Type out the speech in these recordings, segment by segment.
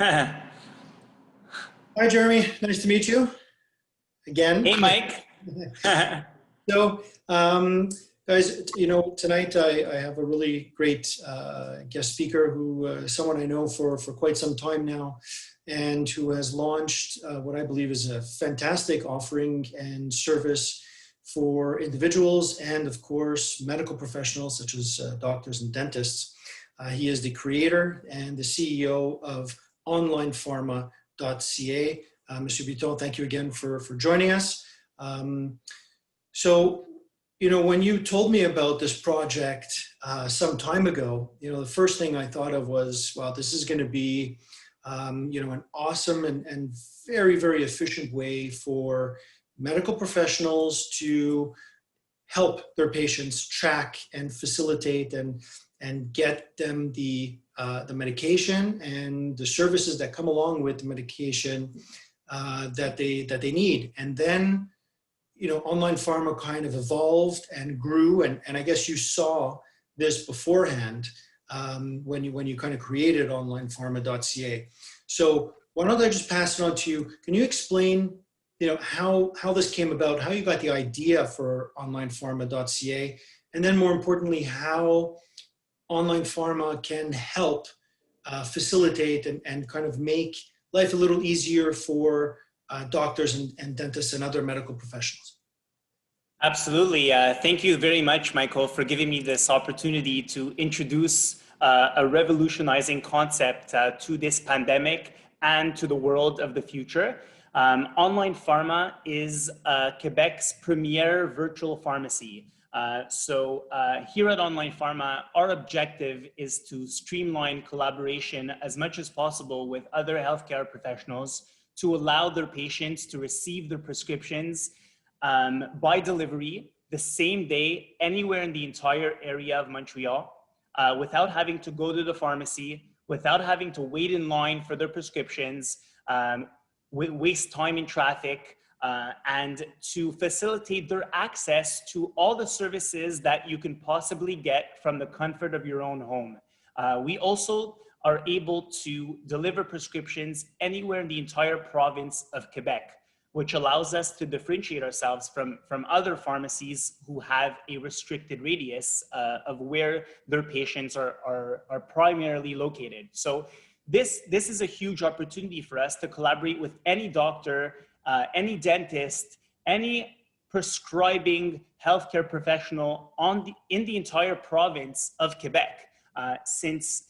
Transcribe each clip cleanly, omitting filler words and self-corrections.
Hey, Hi, Jeremy. Nice to meet you again. Mike. So, guys, tonight I have a really great guest speaker who, someone I know for quite some time now, and who has launched what I believe is a fantastic offering and service for individuals and, of course, medical professionals such as doctors and dentists. He is the creator and the CEO of onlinepharma.ca. Mr. Bitton, thank you again for joining us. So, when you told me about this project some time ago, the first thing I thought of was, wow, this is going to be, an awesome and very, very efficient way for medical professionals to help their patients track and facilitate and get them the medication and the services that come along with the medication that they need. And then, online pharma kind of evolved and grew, and I guess you saw this beforehand when you kind of created onlinepharma.ca. So why don't I just pass it on to you? Can you explain, how this came about, how you got the idea for onlinepharma.ca, and then more importantly, how online pharma can help facilitate and kind of make life a little easier for doctors and dentists and other medical professionals. Absolutely. Thank you very much, Michael, for giving me this opportunity to introduce a revolutionizing concept to this pandemic and to the world of the future. Online Pharma is Quebec's premier virtual pharmacy. So here at Online Pharma, our objective is to streamline collaboration as much as possible with other healthcare professionals to allow their patients to receive their prescriptions by delivery the same day, anywhere in the entire area of Montreal, without having to go to the pharmacy, without having to wait in line for their prescriptions, waste time in traffic, and to facilitate their access to all the services that you can possibly get from the comfort of your own home. We also are able to deliver prescriptions anywhere in the entire province of Quebec, which allows us to differentiate ourselves from other pharmacies who have a restricted radius of where their patients are primarily located. So this is a huge opportunity for us to collaborate with any doctor, any dentist, any prescribing healthcare professional in the entire province of Quebec, since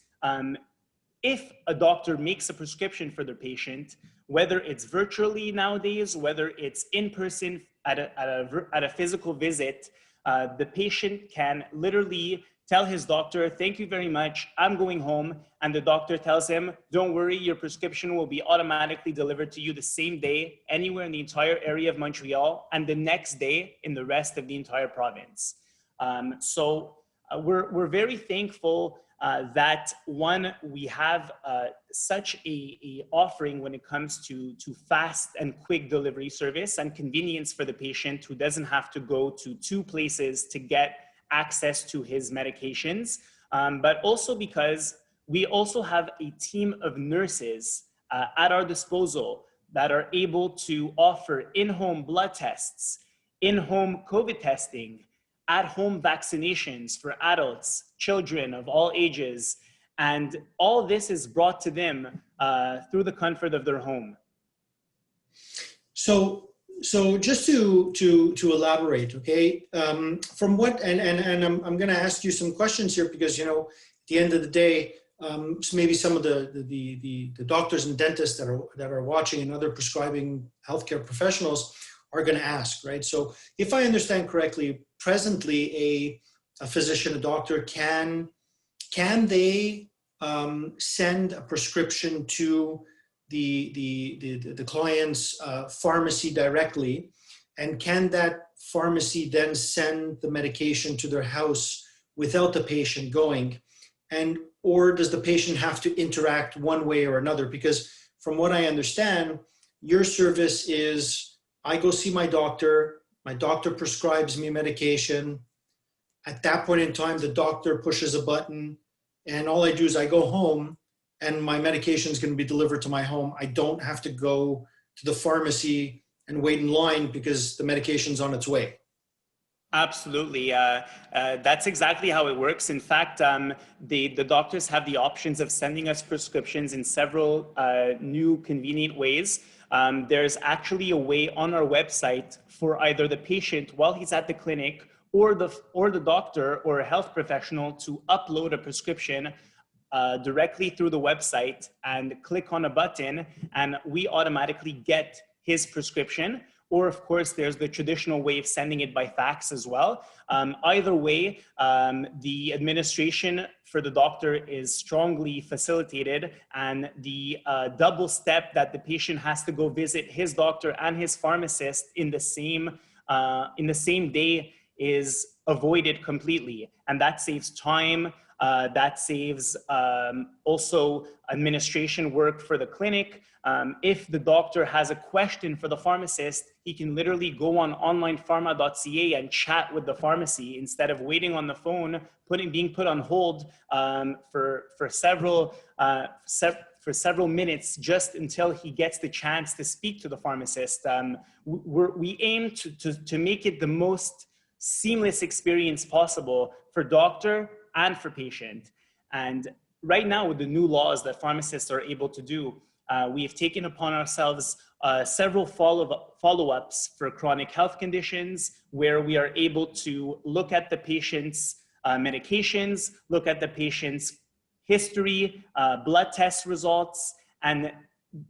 if a doctor makes a prescription for their patient, whether it's virtually nowadays, whether it's in person at a physical visit, the patient can literally tell his doctor, thank you very much, I'm going home. And the doctor tells him, don't worry, your prescription will be automatically delivered to you the same day, anywhere in the entire area of Montreal, and the next day in the rest of the entire province. So we're very thankful that we have such a offering when it comes to fast and quick delivery service and convenience for the patient who doesn't have to go to two places to get access to his medications, but also because we also have a team of nurses at our disposal that are able to offer in-home blood tests, in-home COVID testing, at-home vaccinations for adults, children of all ages, and all this is brought to them through the comfort of their home. So just to elaborate, okay, from what and I'm going to ask you some questions here because at the end of the day, maybe some of the doctors and dentists that are watching and other prescribing healthcare professionals are going to ask, right? So if I understand correctly, presently a physician, a doctor can they send a prescription to the client's pharmacy directly, and can that pharmacy then send the medication to their house without the patient going, or does the patient have to interact one way or another? Because from what I understand, your service is I go see my doctor prescribes me medication. At that point in time, the doctor pushes a button, and all I do is I go home and my medication is going to be delivered to my home. I don't have to go to the pharmacy and wait in line because the medication's on its way. Absolutely. That's exactly how it works. In fact, the doctors have the options of sending us prescriptions in several new convenient ways. There's actually a way on our website for either the patient while he's at the clinic or the doctor or a health professional to upload a prescription directly through the website and click on a button, and we automatically get his prescription. Or of course, there's the traditional way of sending it by fax as well. Either way, the administration for the doctor is strongly facilitated, and the double step that the patient has to go visit his doctor and his pharmacist in the same day is avoided completely. And that saves time. That saves also administration work for the clinic. If the doctor has a question for the pharmacist, he can literally go on onlinepharma.ca and chat with the pharmacy instead of waiting on the phone, being put on hold for several minutes just until he gets the chance to speak to the pharmacist. We aim to make it the most seamless experience possible for doctor and for patient. And right now, with the new laws that pharmacists are able to do, we have taken upon ourselves several follow-ups for chronic health conditions, where we are able to look at the patient's medications, look at the patient's history, blood test results, and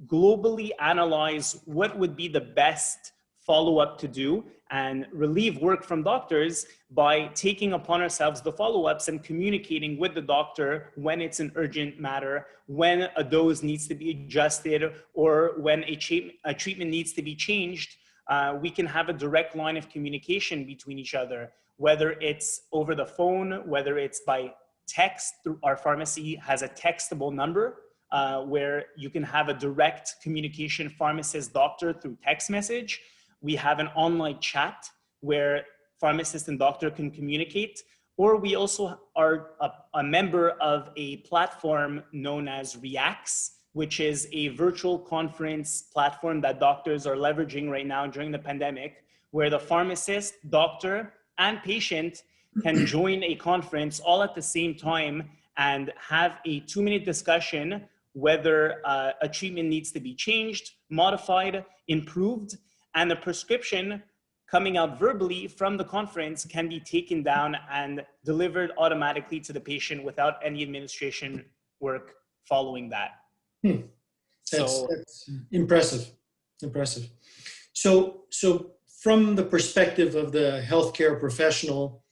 globally analyze what would be the best follow-up to do and relieve work from doctors by taking upon ourselves the follow-ups and communicating with the doctor when it's an urgent matter, when a dose needs to be adjusted, or when a treatment needs to be changed. We can have a direct line of communication between each other, whether it's over the phone, whether it's by text. Through our pharmacy has a textable number where you can have a direct communication pharmacist-doctor through text message. We have an online chat where pharmacist and doctor can communicate, or we also are a member of a platform known as Reacts, which is a virtual conference platform that doctors are leveraging right now during the pandemic, where the pharmacist, doctor, and patient can join a conference all at the same time and have a 2-minute discussion whether a treatment needs to be changed, modified, improved, and the prescription coming out verbally from the conference can be taken down and delivered automatically to the patient without any administration work following that. That's impressive. So from the perspective of the healthcare professional,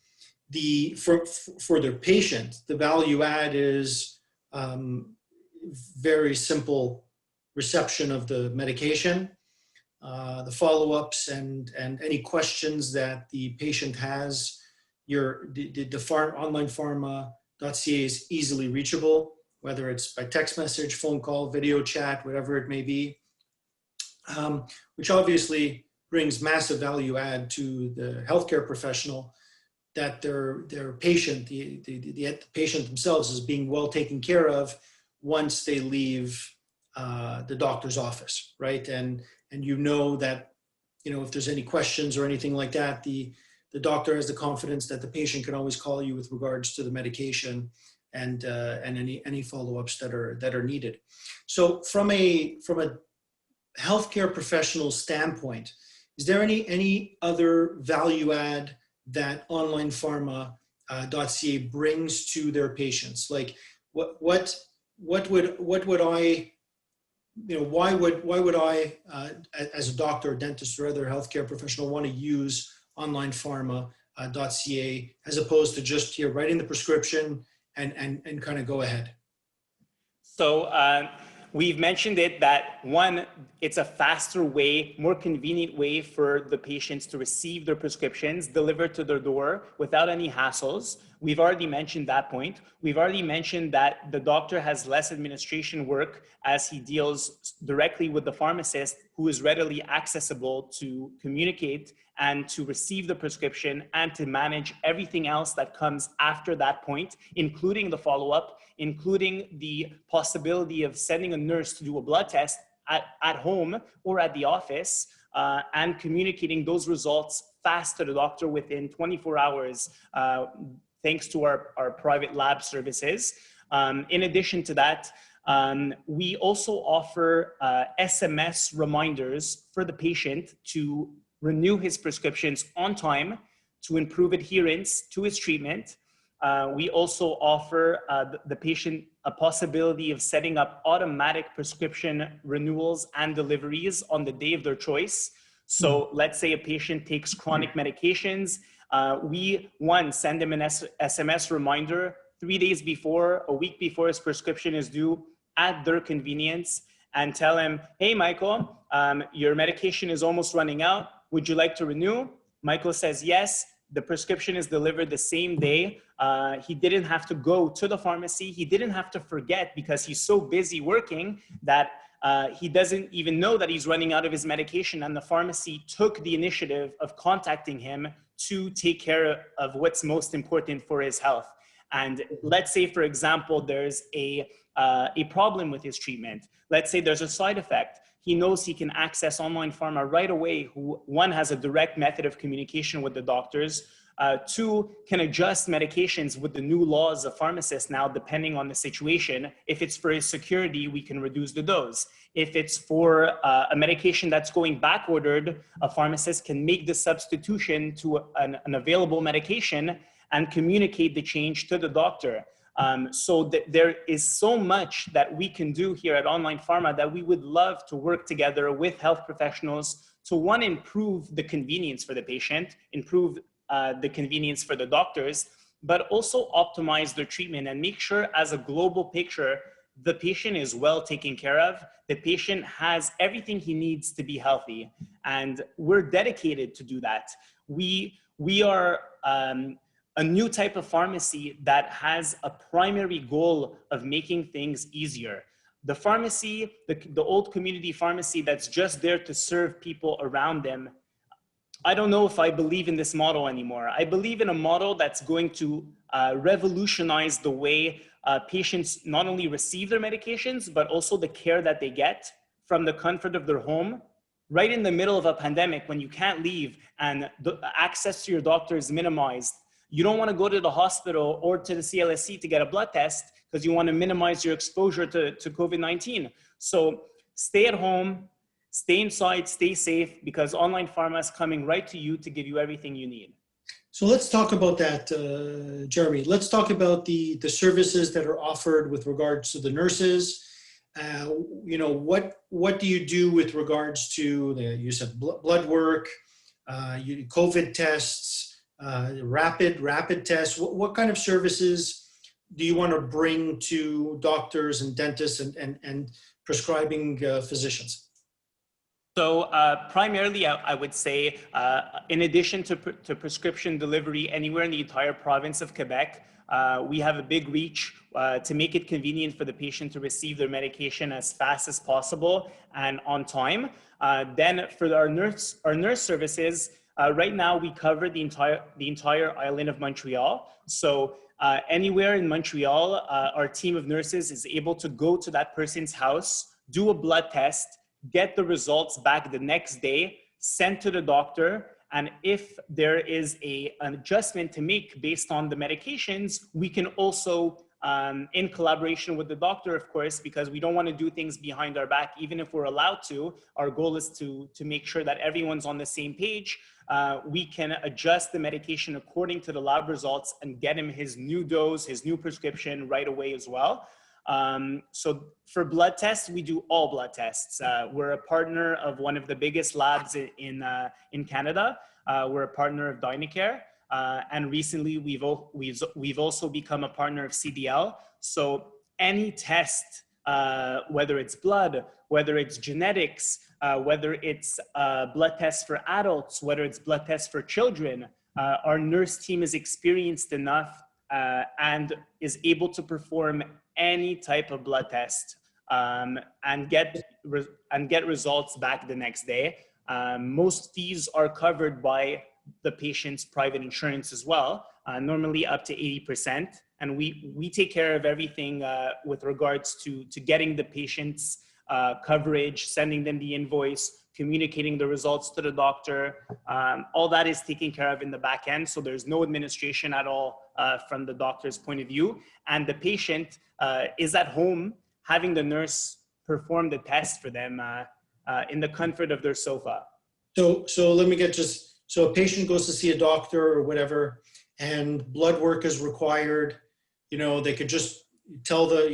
for their patient, the value add is very simple reception of the medication, the follow-ups and any questions that the patient has. Onlinepharma.ca is easily reachable, whether it's by text message, phone call, video chat, whatever it may be, which obviously brings massive value add to the healthcare professional, that their patient, the patient themselves, is being well taken care of once they leave the doctor's office, right? And you know that, if there's any questions or anything like that, the doctor has the confidence that the patient can always call you with regards to the medication and any follow-ups that are needed. So from a healthcare professional standpoint, is there any other value add that onlinepharma.ca brings to their patients? Like what would I, why would I, as a doctor, dentist, or other healthcare professional, want to use onlinepharma.ca as opposed to just writing the prescription and kind of go ahead? So we've mentioned it that one, it's a faster way, more convenient way for the patients to receive their prescriptions delivered to their door without any hassles. We've already mentioned that point. We've already mentioned that the doctor has less administration work as he deals directly with the pharmacist, who is readily accessible to communicate and to receive the prescription and to manage everything else that comes after that point, including the follow-up, including the possibility of sending a nurse to do a blood test at home or at the office, and communicating those results fast to the doctor within 24 hours, thanks to our private lab services. In addition to that, we also offer SMS reminders for the patient to renew his prescriptions on time to improve adherence to his treatment. We also offer the patient a possibility of setting up automatic prescription renewals and deliveries on the day of their choice. So let's say a patient takes chronic medications. We send him an SMS reminder 3 days before, a week before his prescription is due at their convenience, and tell him, hey, Michael, your medication is almost running out. Would you like to renew? Michael says yes. The prescription is delivered the same day. He didn't have to go to the pharmacy. He didn't have to forget, because he's so busy working that he doesn't even know that he's running out of his medication, and the pharmacy took the initiative of contacting him to take care of what's most important for his health. And let's say, for example, there's a problem with his treatment. Let's say there's a side effect. He knows he can access Online Pharma right away, who, one, has a direct method of communication with the doctors, two, can adjust medications with the new laws of pharmacists now, depending on the situation. If it's for his security, we can reduce the dose. If it's for a medication that's going back ordered, a pharmacist can make the substitution to an available medication and communicate the change to the doctor. So there is so much that we can do here at Online Pharma that we would love to work together with health professionals to, one, improve the convenience for the patient, improve the convenience for the doctors, but also optimize their treatment and make sure, as a global picture, the patient is well taken care of. The patient has everything he needs to be healthy. And we're dedicated to do that. We are a new type of pharmacy that has a primary goal of making things easier. The pharmacy, the old community pharmacy that's just there to serve people around them, I don't know if I believe in this model anymore. I believe in a model that's going to revolutionize the way patients not only receive their medications, but also the care that they get from the comfort of their home, right in the middle of a pandemic when you can't leave and the access to your doctor is minimized. You don't want to go to the hospital or to the CLSC to get a blood test because you want to minimize your exposure to COVID-19. So stay at home, stay inside, stay safe, because Online Pharma is coming right to you to give you everything you need. So let's talk about that, Jeremy. Let's talk about the services that are offered with regards to the nurses. You know, what do you do with regards to you said blood work, COVID tests, rapid tests? What kind of services do you want to bring to doctors and dentists and prescribing physicians? So primarily, I would say, in addition to prescription delivery anywhere in the entire province of Quebec, we have a big reach to make it convenient for the patient to receive their medication as fast as possible and on time. Then for our nurse services, right now we cover the entire island of Montreal. So anywhere in Montreal, our team of nurses is able to go to that person's house, do a blood test, get the results back the next day, sent to the doctor. And if there is an adjustment to make based on the medications, we can also, in collaboration with the doctor, of course, because we don't want to do things behind our back, even if we're allowed to. Our goal is to make sure that everyone's on the same page. We can adjust the medication according to the lab results and get him his new dose, his new prescription right away as well. So for blood tests, we do all blood tests. We're a partner of one of the biggest labs in Canada. We're a partner of Dynacare. And recently we've also become a partner of CDL. So any test, whether it's blood, whether it's genetics, whether it's blood tests for adults, whether it's blood tests for children, our nurse team is experienced enough and is able to perform any type of blood test and get results back the next day. Most fees are covered by the patient's private insurance as well, normally up to 80%. And we take care of everything with regards to getting the patient's coverage, sending them the invoice, communicating the results to the doctor. All that is taken care of in the back end. So there's no administration at all from the doctor's point of view. And the patient is at home having the nurse perform the test for them in the comfort of their sofa. So let me get so a patient goes to see a doctor or whatever, and blood work is required. They could just tell the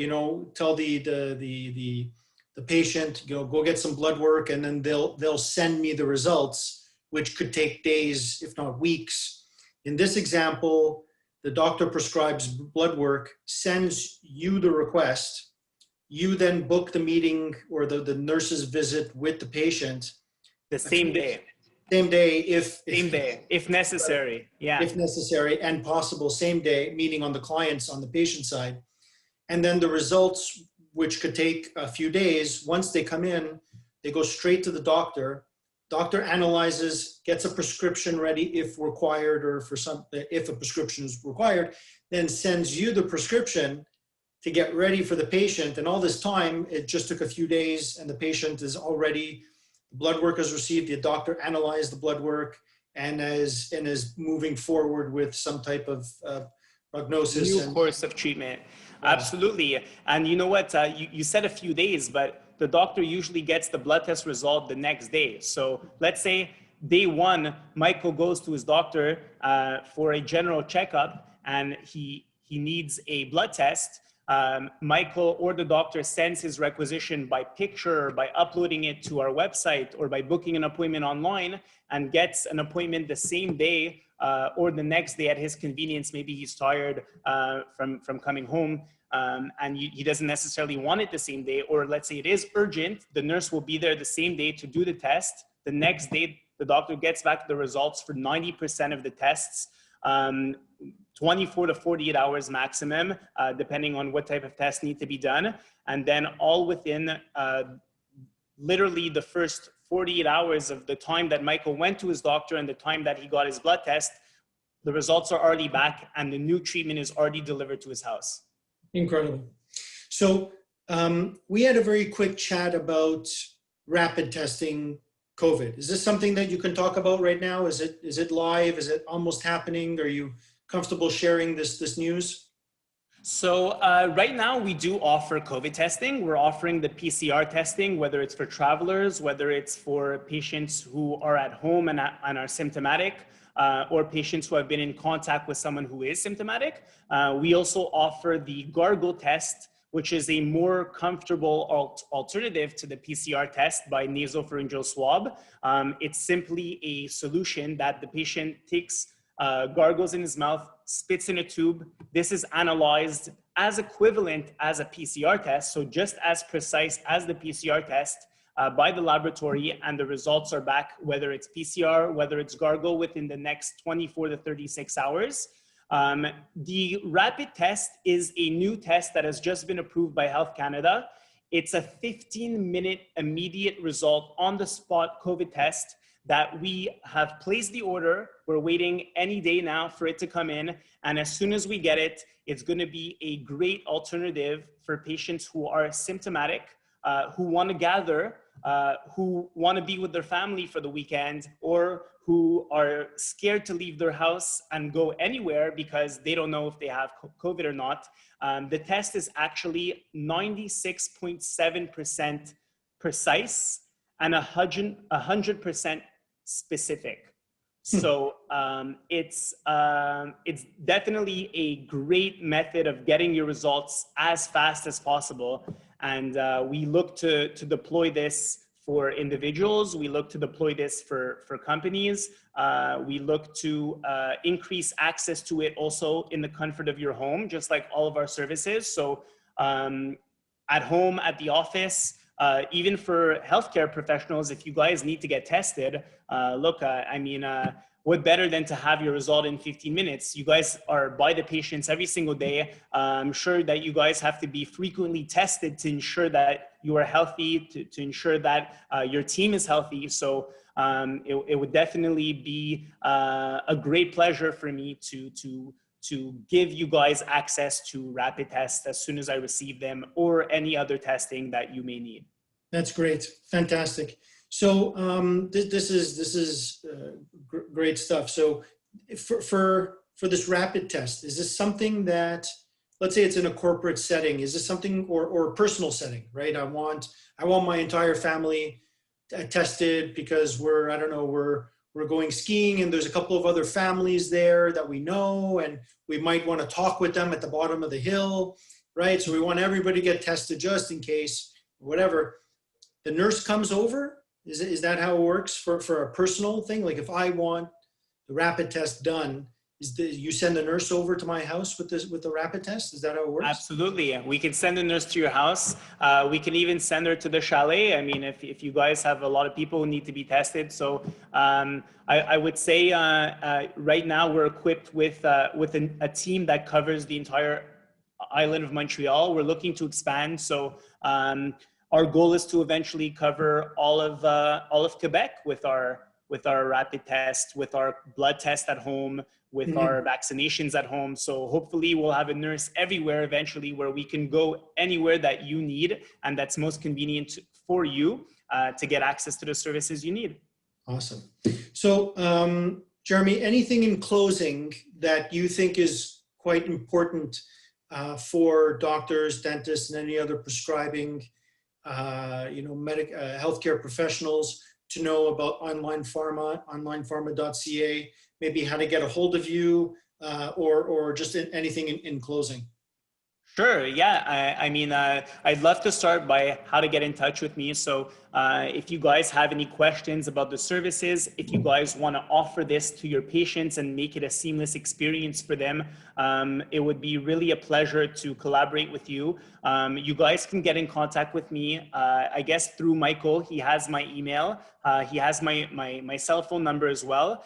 patient, go get some blood work, and then they'll send me the results, which could take days, if not weeks. In this example, the doctor prescribes blood work, sends you the request. You then book the meeting or the nurse's visit with the patient. The same day. Same day, if necessary. Yeah. If necessary, and possible same day, meaning on the patient side. And then the results, which could take a few days, once they come in, they go straight to the doctor. Doctor analyzes, gets a prescription ready if required, or if a prescription is required, then sends you the prescription to get ready for the patient. And all this time, it just took a few days, and the patient is already, blood work is received, the doctor analyzed the blood work and is moving forward with some type of prognosis. New course of treatment. Yeah. Absolutely. And you know what, you said a few days, but the doctor usually gets the blood test result the next day. So let's say day one, Michael goes to his doctor for a general checkup, and he needs a blood test. Michael or the doctor sends his requisition by picture, or by uploading it to our website, or by booking an appointment online, and gets an appointment the same day or the next day at his convenience. Maybe he's tired from coming home and he doesn't necessarily want it the same day, or let's say it is urgent. The nurse will be there the same day to do the test. The next day, the doctor gets back the results for 90% of the tests. 24 to 48 hours maximum, depending on what type of tests need to be done. And then all within literally the first 48 hours of the time that Michael went to his doctor and the time that he got his blood test, the results are already back and the new treatment is already delivered to his house. Incredible. So we had a very quick chat about rapid testing COVID. Is this something that you can talk about right now? Is it live? Is it almost happening? Are you comfortable sharing this news? So right now we do offer COVID testing. We're offering the PCR testing, whether it's for travelers, whether it's for patients who are at home and are symptomatic, or patients who have been in contact with someone who is symptomatic. We also offer the Gargle Test, which is a more comfortable alternative to the PCR test by nasopharyngeal swab. It's simply a solution that the patient takes, gargles in his mouth, spits in a tube. This is analyzed as equivalent as a PCR test, so just as precise as the PCR test by the laboratory, and the results are back, whether it's PCR, whether it's gargle, within the next 24 to 36 hours. The rapid test is a new test that has just been approved by Health Canada. It's a 15-minute immediate result on the spot COVID test that we have placed the order. We're waiting any day now for it to come in. And as soon as we get it, it's going to be a great alternative for patients who are symptomatic, who want to gather, who want to be with their family for the weekend, or who are scared to leave their house and go anywhere because they don't know if they have COVID or not. The test is actually 96.7% precise and 100% specific. So it's definitely a great method of getting your results as fast as possible. And we look to deploy this for individuals. We look to deploy this for companies. We look to increase access to it also in the comfort of your home, just like all of our services. So at home, at the office, even for healthcare professionals, if you guys need to get tested, look, what better than to have your result in 15 minutes? You guys are by the patients every single day. I'm sure that you guys have to be frequently tested to ensure that you are healthy, to ensure that your team is healthy. So it would definitely be a great pleasure for me to give you guys access to rapid tests as soon as I receive them, or any other testing that you may need. That's great. Fantastic. So this is great stuff. So for this rapid test, is this something that, let's say it's in a corporate setting, is this something, or a personal setting, right? I want my entire family tested because we're, I don't know, we're going skiing and there's a couple of other families there that we know, and we might want to talk with them at the bottom of the hill, right? So we want everybody to get tested just in case, whatever. The nurse comes over. Is that how it works for a personal thing? Like if I want the rapid test done, you send the nurse over to my house with the rapid test? Is that how it works? Absolutely. We can send a nurse to your house. We can even send her to the chalet. I mean, if you guys have a lot of people who need to be tested. So I would say right now we're equipped with a team that covers the entire island of Montreal. We're looking to expand. So our goal is to eventually cover all of Quebec with our rapid test, with our blood test at home, with our vaccinations at home. So hopefully we'll have a nurse everywhere eventually, where we can go anywhere that you need and that's most convenient for you to get access to the services you need. Awesome. So Jeremy, anything in closing that you think is quite important for doctors, dentists, and any other prescribing healthcare professionals to know about onlinepharma.ca, maybe how to get a hold of you, or just anything in closing? Sure. Yeah. I mean, I'd love to start by how to get in touch with me. So if you guys have any questions about the services, if you guys want to offer this to your patients and make it a seamless experience for them, it would be really a pleasure to collaborate with you. You guys can get in contact with me, I guess, through Michael. He has my email. He has my cell phone number as well.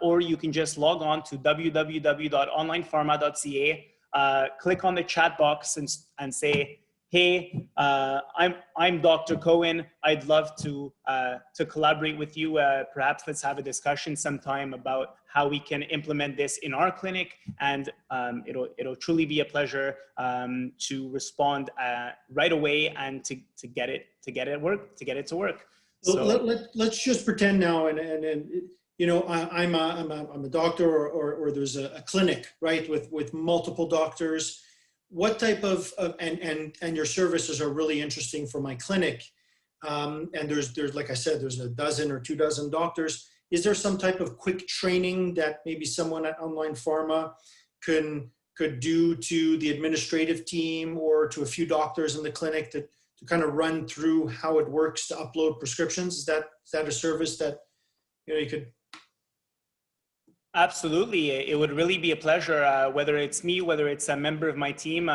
Or you can just log on to www.onlinepharma.ca. Click on the chat box and say, hey, I'm Dr. Cohen. I'd love to collaborate with you. Perhaps let's have a discussion sometime about how we can implement this in our clinic. And it'll truly be a pleasure to respond right away and to get it to work. So let's just pretend now, and I'm a doctor, or there's a clinic, right, with multiple doctors. What type of and your services are really interesting for my clinic, and there's like I said, there's a dozen or 24 doctors. Is there some type of quick training that maybe someone at Online Pharma could do to the administrative team or to a few doctors in the clinic to kind of run through how it works to upload prescriptions? Is that a service that you could? Absolutely. It would really be a pleasure, whether it's me, whether it's a member of my team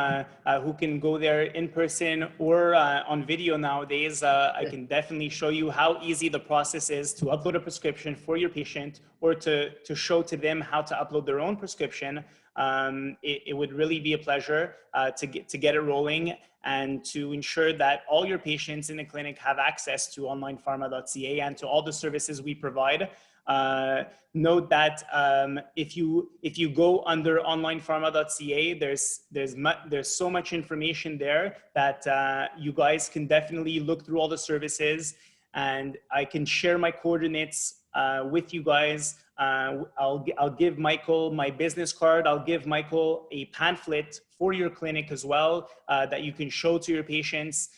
who can go there in person or on video nowadays. I can definitely show you how easy the process is to upload a prescription for your patient, or to show to them how to upload their own prescription. It would really be a pleasure to get it rolling, and to ensure that all your patients in the clinic have access to onlinepharma.ca and to all the services we provide. Note that if you go under onlinepharma.ca, there's so much information there that you guys can definitely look through all the services, and I can share my coordinates with you guys. I'll give Michael my business card. I'll give Michael a pamphlet for your clinic as well that you can show to your patients,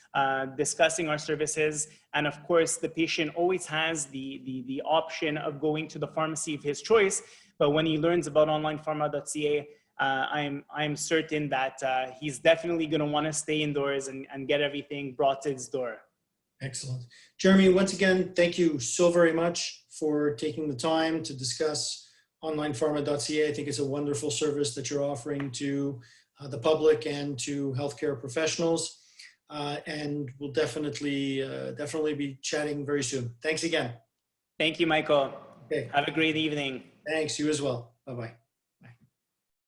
discussing our services. And of course, the patient always has the option of going to the pharmacy of his choice. But when he learns about onlinepharma.ca, I'm certain that he's definitely going to want to stay indoors and get everything brought to his door. Excellent. Jeremy, once again, thank you so very much for taking the time to discuss onlinepharma.ca. I think it's a wonderful service that you're offering to the public and to healthcare professionals. And we'll definitely be chatting very soon. Thanks again. Thank you, Michael. Okay. Have a great evening. Thanks. You as well. Bye-bye.